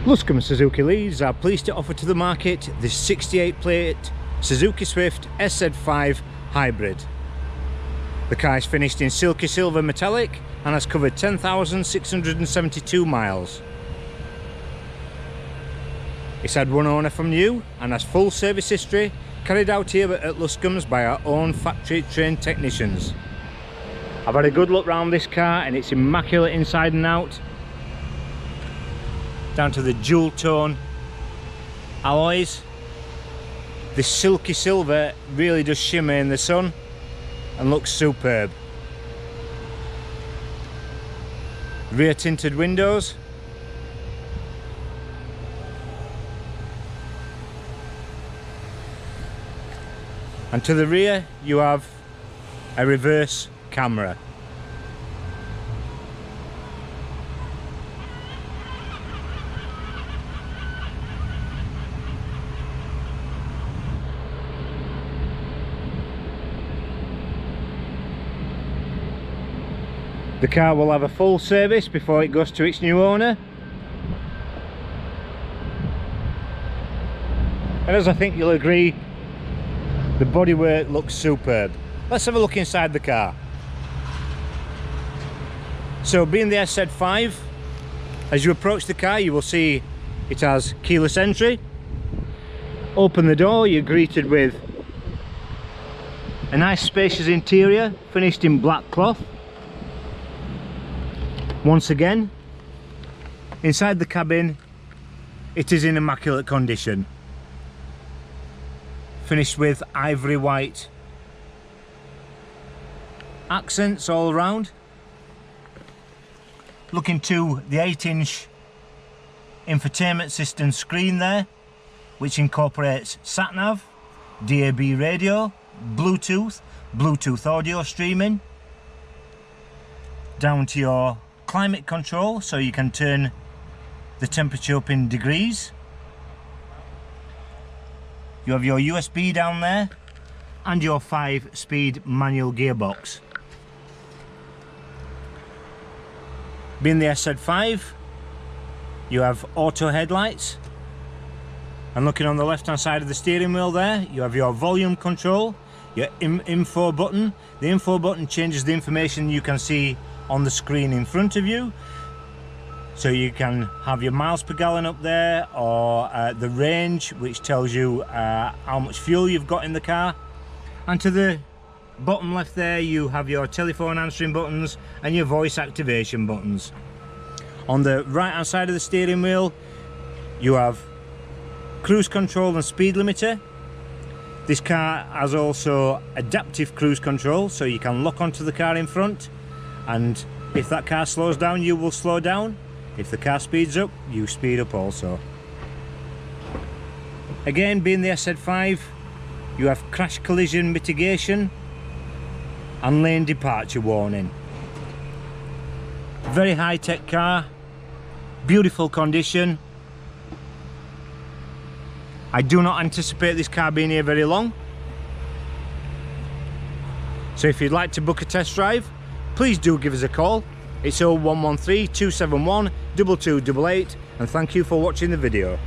Luscombe Suzuki Leeds are pleased to offer to the market this 68 plate Suzuki Swift SZ5 Hybrid. The car is finished in silky silver metallic and has covered 10,672 miles. It's had one owner from new and has full service history carried out here at Luscombe's by our own factory trained technicians. I've had a good look round this car and it's immaculate inside and out, down to the jewel tone alloys. This silky silver really does shimmer in the sun and looks superb. Rear tinted windows, and to the rear you have a reverse camera. The car will have a full service before it goes to its new owner, and as I think you'll agree, the bodywork looks superb. Let's have a look inside the car. So being the SZ5, as you approach the car you will see it has keyless entry. Open the door, you're greeted with a nice spacious interior finished in black cloth. Once again, inside the cabin it is in immaculate condition, finished with ivory white accents all around. Looking to the 8-inch infotainment system screen there, which incorporates sat-nav, DAB radio, Bluetooth audio streaming, down to your climate control so you can turn the temperature up in degrees. You have your USB down there and your 5-speed manual gearbox. Being the SZ5, you have auto headlights, and looking on the left hand side of the steering wheel there you have your volume control, your info button. The info button changes the information you can see on the screen in front of you, so you can have your miles per gallon up there, or the range, which tells you how much fuel you've got in the car. And to the bottom left there you have your telephone answering buttons and your voice activation buttons. On the right hand side of the steering wheel you have cruise control and speed limiter. This car has also adaptive cruise control, so you can lock onto the car in front, and if that car slows down you will slow down. If the car speeds up you speed up also. Again, being the SZ5, you have crash collision mitigation and lane departure warning. Very high-tech car, beautiful condition. I do not anticipate this car being here very long, so if you'd like to book a test drive, please do give us a call. It's 0113 271 2288, and thank you for watching the video.